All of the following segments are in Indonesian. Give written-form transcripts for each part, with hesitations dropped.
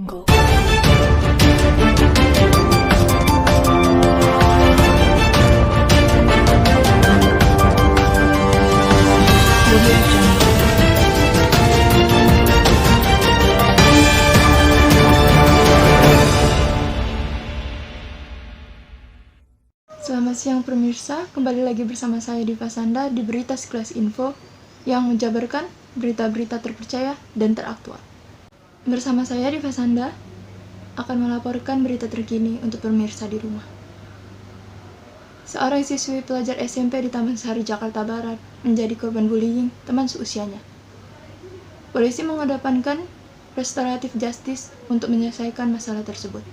Go. Audio Jungle. Selamat siang pemirsa, kembali lagi bersama saya Diva Sanda di Berita Sekilas Info yang menjabarkan berita-berita terpercaya dan teraktual. Bersama saya Diva Sanda akan melaporkan berita terkini untuk pemirsa di rumah. Seorang siswi pelajar SMP di Taman Sari, Jakarta Barat menjadi korban bullying teman seusianya. Polisi mengedepankan restoratif justice untuk menyelesaikan masalah tersebut.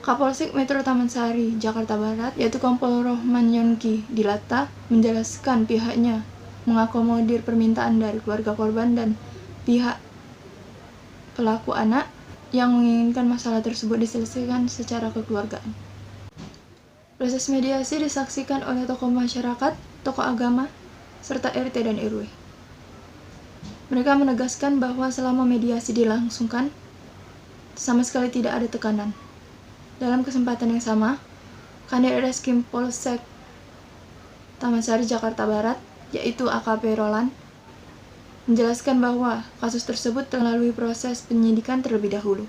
Kapolsek Metro Taman Sari, Jakarta Barat, yaitu Kompol Rohman Yongki Dilata, menjelaskan pihaknya mengakomodir permintaan dari keluarga korban dan pihak pelaku anak yang menginginkan masalah tersebut diselesaikan secara kekeluargaan. Proses mediasi disaksikan oleh tokoh masyarakat, tokoh agama, serta RT dan RW. Mereka menegaskan bahwa selama mediasi dilangsungkan, sama sekali tidak ada tekanan. Dalam kesempatan yang sama, Kanit Reskrim Polsek Taman Sari, Jakarta Barat, yaitu AKP Roland, menjelaskan bahwa kasus tersebut telah melalui proses penyidikan terlebih dahulu.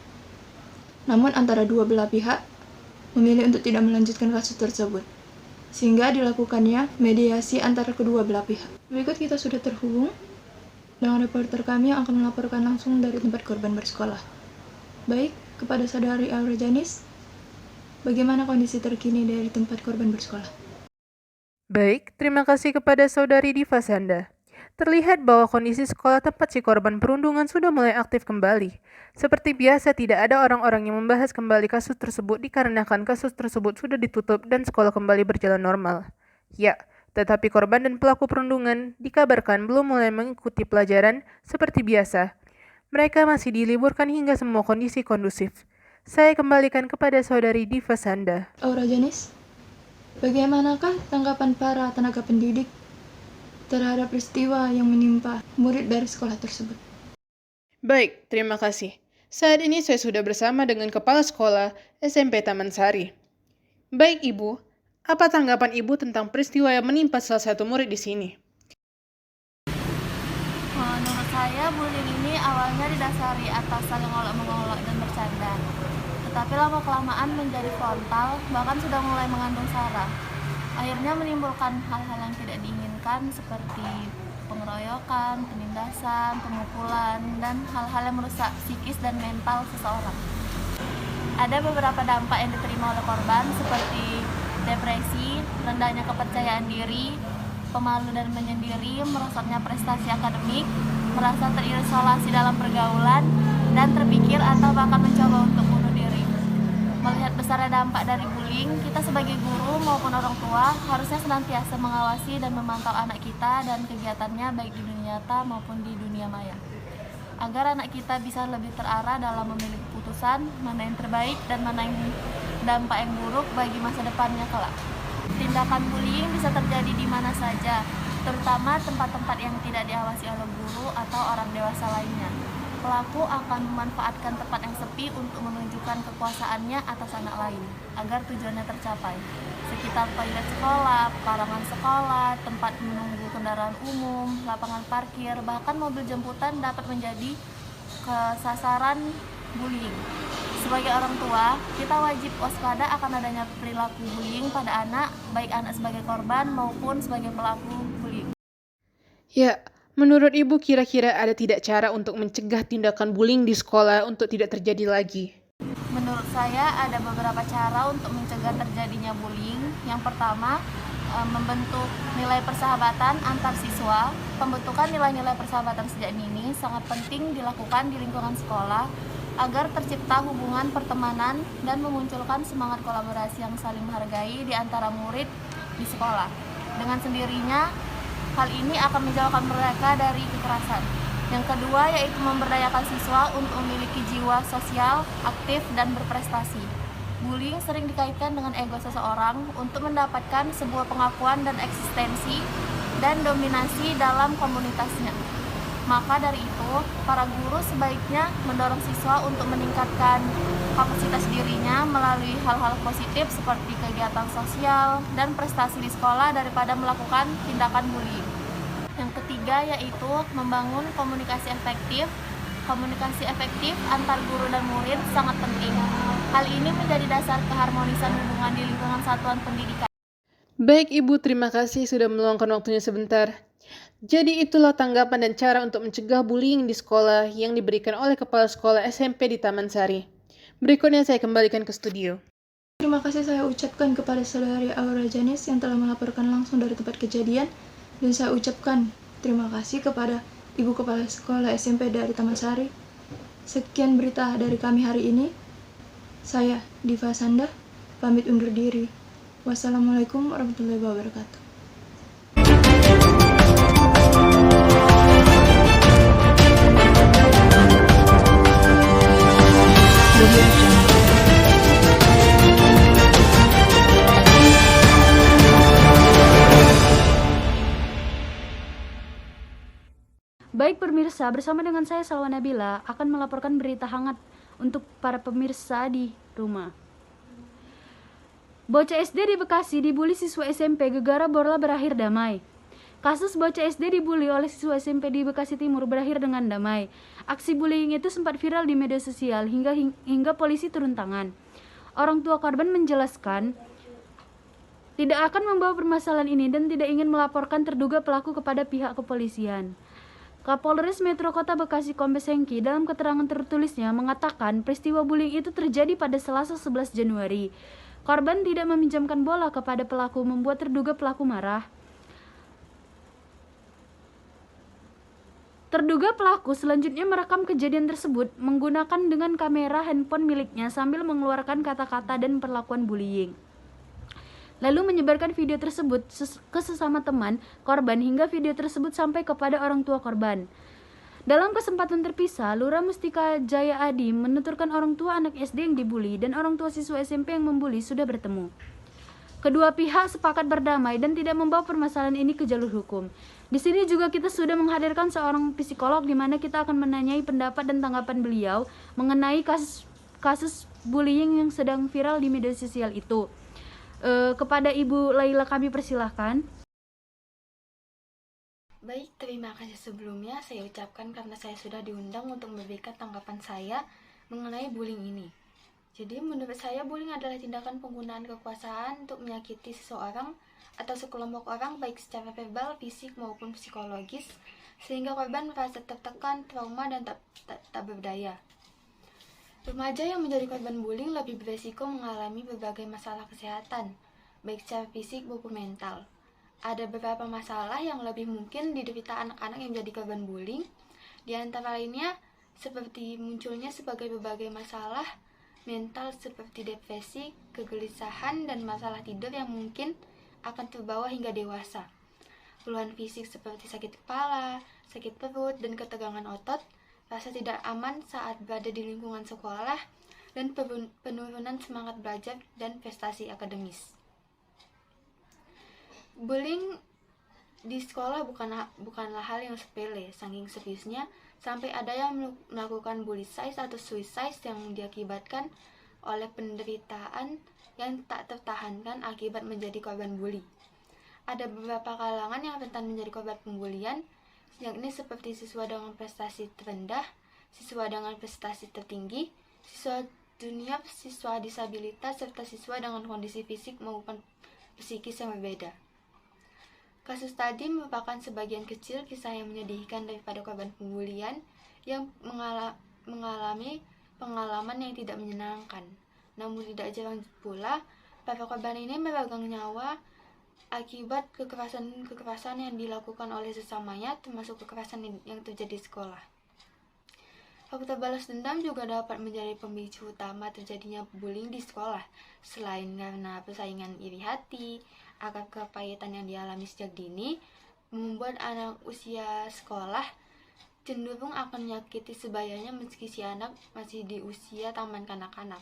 Namun antara dua belah pihak memilih untuk tidak melanjutkan kasus tersebut, sehingga dilakukannya mediasi antara kedua belah pihak. Berikut kita sudah terhubung dengan reporter kami yang akan melaporkan langsung dari tempat korban bersekolah. Baik, kepada saudari Aura Janis, bagaimana kondisi terkini dari tempat korban bersekolah? Baik, terima kasih kepada saudari Diva Sanda. Terlihat bahwa kondisi sekolah tempat si korban perundungan sudah mulai aktif kembali. Seperti biasa, tidak ada orang-orang yang membahas kembali kasus tersebut dikarenakan kasus tersebut sudah ditutup dan sekolah kembali berjalan normal. Ya, tetapi korban dan pelaku perundungan dikabarkan belum mulai mengikuti pelajaran seperti biasa. Mereka masih diliburkan hingga semua kondisi kondusif. Saya kembalikan kepada saudari Diva Sanda. Aura Janis, bagaimanakah tanggapan para tenaga pendidik terhadap peristiwa yang menimpa murid dari sekolah tersebut? Baik, terima kasih. Saat ini saya sudah bersama dengan Kepala Sekolah SMP Taman Sari. Baik Ibu, apa tanggapan Ibu tentang peristiwa yang menimpa salah satu murid di sini? Menurut saya, bullying ini awalnya didasari atas saling olok-mengolok dan bercanda. Tetapi lama-kelamaan menjadi frontal, bahkan sudah mulai mengandung sara. Akhirnya menimbulkan hal-hal yang tidak diinginkan seperti pengeroyokan, penindasan, pemukulan, dan hal-hal yang merusak psikis dan mental seseorang. Ada beberapa dampak yang diterima oleh korban seperti depresi, rendahnya kepercayaan diri, pemalu dan menyendiri, merosotnya prestasi akademik, merasa terisolasi dalam pergaulan, dan terpikir atau bahkan mencoba untuk bunuh diri. Melihat besarnya dampak dari bullying, kita sebagai guru maupun orang tua harusnya senantiasa mengawasi dan memantau anak kita dan kegiatannya baik di dunia nyata maupun di dunia maya, agar anak kita bisa lebih terarah dalam memilih keputusan mana yang terbaik dan mana yang dampak yang buruk bagi masa depannya kelak. Tindakan bullying bisa terjadi di mana saja, terutama tempat-tempat yang tidak diawasi oleh guru atau orang dewasa lainnya. Pelaku akan memanfaatkan tempat yang sepi untuk menunjukkan kekuasaannya atas anak lain, agar tujuannya tercapai. Sekitar toilet sekolah, pekarangan sekolah, tempat menunggu kendaraan umum, lapangan parkir, bahkan mobil jemputan dapat menjadi sasaran bullying. Sebagai orang tua, kita wajib waspada akan adanya perilaku bullying pada anak, baik anak sebagai korban maupun sebagai pelaku bullying. Ya, menurut Ibu kira-kira ada tidak cara untuk mencegah tindakan bullying di sekolah untuk tidak terjadi lagi? Menurut saya ada beberapa cara untuk mencegah terjadinya bullying. Yang pertama, membentuk nilai persahabatan antar siswa. Pembentukan nilai-nilai persahabatan sejak dini sangat penting dilakukan di lingkungan sekolah agar tercipta hubungan pertemanan dan memunculkan semangat kolaborasi yang saling menghargai di antara murid di sekolah. Dengan sendirinya, hal ini akan menjauhkan mereka dari kekerasan. Yang kedua yaitu memberdayakan siswa untuk memiliki jiwa sosial, aktif, dan berprestasi. Bullying sering dikaitkan dengan ego seseorang untuk mendapatkan sebuah pengakuan dan eksistensi dan dominasi dalam komunitasnya. Maka dari itu, para guru sebaiknya mendorong siswa untuk meningkatkan kapasitas dirinya melalui hal-hal positif seperti kegiatan sosial dan prestasi di sekolah daripada melakukan tindakan bullying. Yang ketiga yaitu membangun komunikasi efektif. Komunikasi efektif antar guru dan murid sangat penting. Hal ini menjadi dasar keharmonisan hubungan di lingkungan satuan pendidikan. Baik Ibu, terima kasih sudah meluangkan waktunya sebentar. Jadi itulah tanggapan dan cara untuk mencegah bullying di sekolah yang diberikan oleh Kepala Sekolah SMP di Taman Sari. Berikutnya saya kembalikan ke studio. Terima kasih saya ucapkan kepada saudari Aura Janis yang telah melaporkan langsung dari tempat kejadian, dan saya ucapkan terima kasih kepada Ibu Kepala Sekolah SMP dari Taman Sari. Sekian berita dari kami hari ini. Saya, Diva Sanda, pamit undur diri. Wassalamualaikum warahmatullahi wabarakatuh. Baik pemirsa, bersama dengan saya Salwa Nabila akan melaporkan berita hangat untuk para pemirsa di rumah. Bocah SD di Bekasi dibully siswa SMP gegara borla berakhir damai. Kasus bocah SD dibully oleh siswa SMP di Bekasi Timur berakhir dengan damai. Aksi bullying itu sempat viral di media sosial hingga polisi turun tangan. Orang tua korban menjelaskan tidak akan membawa permasalahan ini dan tidak ingin melaporkan terduga pelaku kepada pihak kepolisian. Kapolres Metro Kota Bekasi Kombes Hengki dalam keterangan tertulisnya mengatakan peristiwa bullying itu terjadi pada Selasa 11 Januari. Korban tidak meminjamkan bola kepada pelaku membuat terduga pelaku marah. Terduga pelaku selanjutnya merekam kejadian tersebut menggunakan dengan kamera handphone miliknya sambil mengeluarkan kata-kata dan perlakuan bullying. Lalu menyebarkan video tersebut ke sesama teman korban hingga video tersebut sampai kepada orang tua korban. Dalam kesempatan terpisah, Lurah Mustika Jaya Adi menuturkan orang tua anak SD yang dibully dan orang tua siswa SMP yang membuli sudah bertemu. Kedua pihak sepakat berdamai dan tidak membawa permasalahan ini ke jalur hukum. Di sini juga kita sudah menghadirkan seorang psikolog di mana kita akan menanyai pendapat dan tanggapan beliau mengenai kasus bullying yang sedang viral di media sosial itu. Kepada Ibu Laila kami persilahkan. Baik, terima kasih sebelumnya saya ucapkan karena saya sudah diundang untuk memberikan tanggapan saya mengenai bullying ini. Jadi menurut saya bullying adalah tindakan penggunaan kekuasaan untuk menyakiti seseorang atau sekelompok orang baik secara verbal, fisik maupun psikologis sehingga korban merasa tertekan, trauma dan tak berdaya. Remaja yang menjadi korban bullying lebih beresiko mengalami berbagai masalah kesehatan, baik secara fisik maupun mental. Ada beberapa masalah yang lebih mungkin diderita anak-anak yang menjadi korban bullying, di antara lainnya seperti munculnya sebagai berbagai masalah mental seperti depresi, kegelisahan, dan masalah tidur yang mungkin akan terbawa hingga dewasa. Keluhan fisik seperti sakit kepala, sakit perut, dan ketegangan otot, rasa tidak aman saat berada di lingkungan sekolah, dan penurunan semangat belajar dan prestasi akademis. Bullying di sekolah bukanlah hal yang sepele, saking seriusnya sampai ada yang melakukan bullying atau suicide yang diakibatkan oleh penderitaan yang tak tertahankan akibat menjadi korban bully. Ada beberapa kalangan yang rentan menjadi korban pembulian, yakni seperti siswa dengan prestasi terendah, siswa dengan prestasi tertinggi, siswa junior, siswa disabilitas, serta siswa dengan kondisi fisik maupun psikis yang berbeda. Kasus tadi merupakan sebagian kecil kisah yang menyedihkan daripada korban pembulian yang mengalami pengalaman yang tidak menyenangkan. Namun tidak jarang pula, para korban ini meregang nyawa akibat kekerasan yang dilakukan oleh sesamanya, termasuk kekerasan yang terjadi di sekolah. Faktor balas dendam juga dapat menjadi pemicu utama terjadinya bullying di sekolah, selain karena persaingan iri hati, akar kepahitan yang dialami sejak dini, membuat anak usia sekolah cenderung akan menyakiti sebayanya meski si anak masih di usia taman kanak-kanak.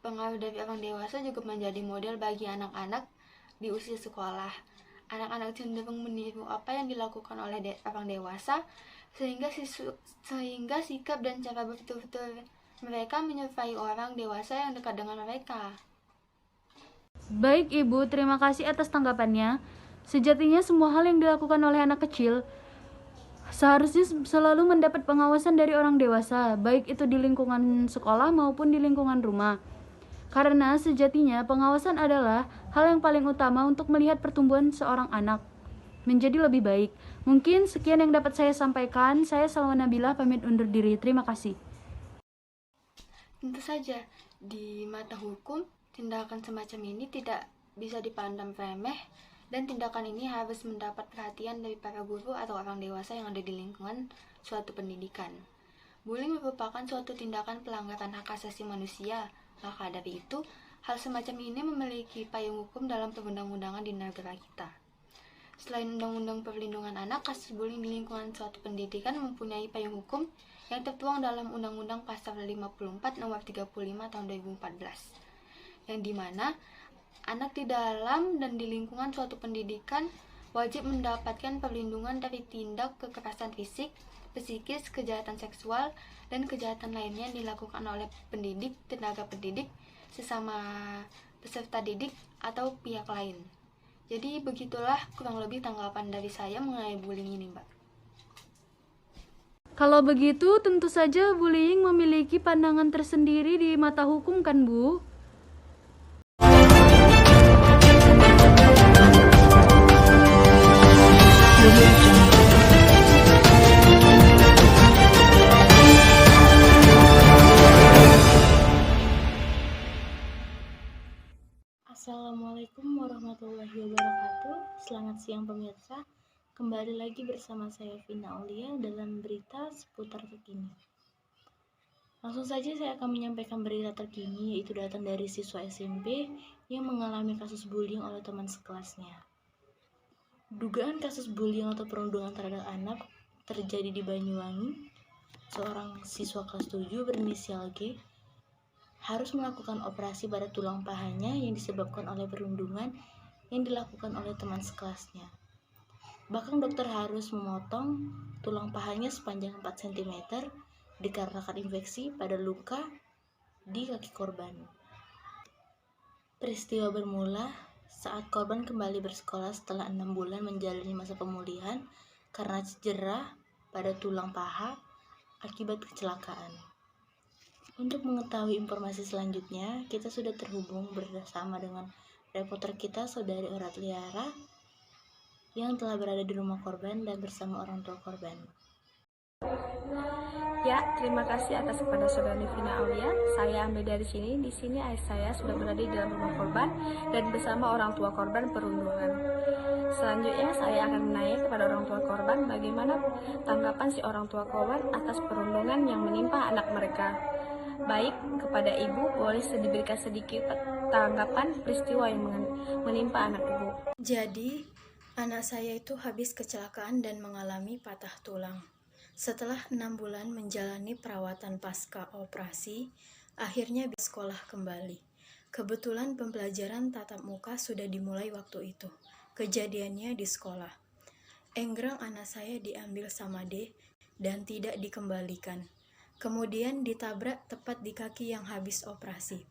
Pengaruh dari orang dewasa juga menjadi model bagi anak-anak di usia sekolah. Anak-anak cenderung meniru apa yang dilakukan oleh orang dewasa sehingga sikap dan cara bertutur mereka menyerupai orang dewasa yang dekat dengan mereka. Baik Ibu, terima kasih atas tanggapannya. Sejatinya semua hal yang dilakukan oleh anak kecil seharusnya selalu mendapat pengawasan dari orang dewasa, baik itu di lingkungan sekolah maupun di lingkungan rumah. Karena sejatinya pengawasan adalah hal yang paling utama untuk melihat pertumbuhan seorang anak menjadi lebih baik. Mungkin sekian yang dapat saya sampaikan. Saya Salwa Nabila pamit undur diri. Terima kasih. Tentu saja, di mata hukum, tindakan semacam ini tidak bisa dipandang remeh, dan tindakan ini harus mendapat perhatian dari para guru atau orang dewasa yang ada di lingkungan suatu pendidikan. Bullying merupakan suatu tindakan pelanggaran hak asasi manusia, maka dari itu, hal semacam ini memiliki payung hukum dalam perundang-undangan di negara kita. Selain Undang-Undang Perlindungan Anak, kasus bullying di lingkungan suatu pendidikan mempunyai payung hukum yang tertuang dalam Undang-Undang Pasal 54 Nomor 35 Tahun 2014, yang dimana anak di dalam dan di lingkungan suatu pendidikan wajib mendapatkan perlindungan dari tindak kekerasan fisik, psikis, kejahatan seksual, dan kejahatan lainnya yang dilakukan oleh pendidik, tenaga pendidik, sesama peserta didik, atau pihak lain. Jadi begitulah kurang lebih tanggapan dari saya mengenai bullying ini, Mbak. Kalau begitu, tentu saja bullying memiliki pandangan tersendiri di mata hukum kan, Bu? Assalamualaikum warahmatullahi wabarakatuh. Selamat siang pemirsa. Kembali lagi bersama saya Vina Aulia dalam berita seputar terkini. Langsung saja saya akan menyampaikan berita terkini, yaitu datang dari siswa SMP yang mengalami kasus bullying oleh teman sekelasnya. Dugaan kasus bullying atau perundungan terhadap anak terjadi di Banyuwangi. Seorang siswa kelas 7 berinisial G harus melakukan operasi pada tulang pahanya yang disebabkan oleh perundungan yang dilakukan oleh teman sekelasnya. Bahkan dokter harus memotong tulang pahanya sepanjang 4 cm dikarenakan infeksi pada luka di kaki korban. Peristiwa bermula saat korban kembali bersekolah setelah 6 bulan menjalani masa pemulihan karena cedera pada tulang paha akibat kecelakaan. Untuk mengetahui informasi selanjutnya, kita sudah terhubung bersama dengan reporter kita, Saudari Oratliara, yang telah berada di rumah korban dan bersama orang tua korban. Ya, terima kasih atas kepada Saudari Vina Aulia. Saya ambil dari sini. Di sini ayah saya sudah berada di dalam rumah korban dan bersama orang tua korban perundungan. Selanjutnya saya akan menanya kepada orang tua korban bagaimana tanggapan si orang tua korban atas perundungan yang menimpa anak mereka. Baik, kepada ibu boleh diberikan sedikit tanggapan peristiwa yang menimpa anak ibu. Jadi, anak saya itu habis kecelakaan dan mengalami patah tulang. Setelah 6 bulan menjalani perawatan pasca operasi, akhirnya bisa sekolah kembali. Kebetulan pembelajaran tatap muka sudah dimulai waktu itu. Kejadiannya di sekolah. Enggrang anak saya diambil sama D dan tidak dikembalikan. Kemudian ditabrak tepat di kaki yang habis operasi.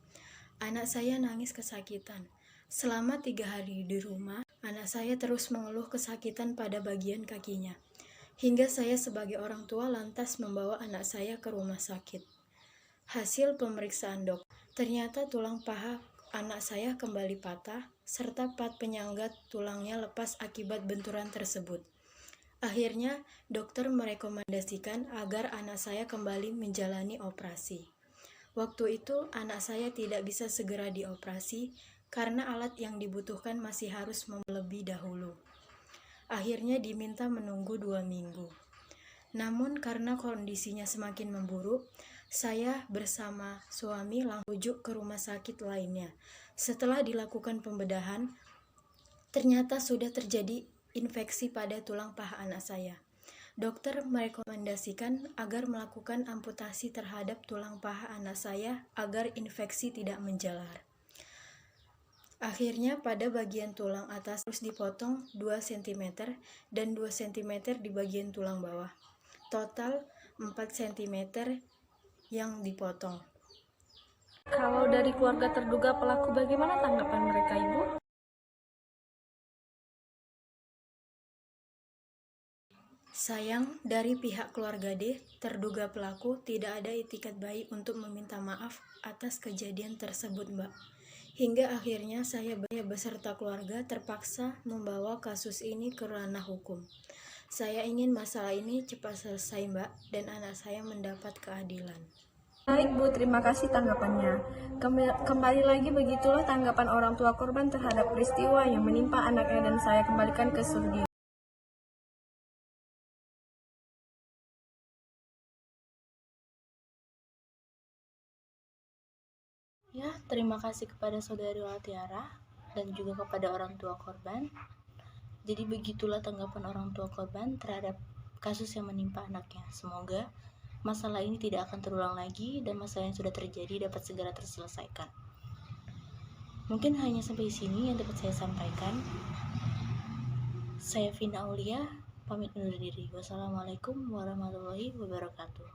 Anak saya nangis kesakitan. Selama 3 hari di rumah, anak saya terus mengeluh kesakitan pada bagian kakinya. Hingga saya sebagai orang tua lantas membawa anak saya ke rumah sakit. Hasil pemeriksaan dokter, ternyata tulang paha anak saya kembali patah, serta part penyangga tulangnya lepas akibat benturan tersebut. Akhirnya, dokter merekomendasikan agar anak saya kembali menjalani operasi. Waktu itu, anak saya tidak bisa segera dioperasi karena alat yang dibutuhkan masih harus lebih dahulu. Akhirnya diminta menunggu 2 minggu. Namun karena kondisinya semakin memburuk, saya bersama suami langsung rujuk ke rumah sakit lainnya. Setelah dilakukan pembedahan, ternyata sudah terjadi infeksi pada tulang paha anak saya. Dokter merekomendasikan agar melakukan amputasi terhadap tulang paha anak saya agar infeksi tidak menjalar. Akhirnya pada bagian tulang atas harus dipotong 2 cm dan 2 cm di bagian tulang bawah. total 4 cm yang dipotong. Kalau dari keluarga terduga pelaku, bagaimana tanggapan mereka, Ibu? Sayang, dari pihak keluarga D, terduga pelaku tidak ada itikat baik untuk meminta maaf atas kejadian tersebut, Mbak. Hingga akhirnya saya beserta keluarga terpaksa membawa kasus ini ke ranah hukum. Saya ingin masalah ini cepat selesai, Mbak, dan anak saya mendapat keadilan. Baik Bu, terima kasih tanggapannya. Kembali lagi, begitulah tanggapan orang tua korban terhadap peristiwa yang menimpa anaknya, dan saya kembalikan ke studio. Ya, terima kasih kepada Saudari Watiara dan juga kepada orang tua korban. Jadi begitulah tanggapan orang tua korban terhadap kasus yang menimpa anaknya. Semoga masalah ini tidak akan terulang lagi dan masalah yang sudah terjadi dapat segera terselesaikan. Mungkin hanya sampai sini yang dapat saya sampaikan. Saya Vina Aulia, pamit undur diri. Wassalamualaikum warahmatullahi wabarakatuh.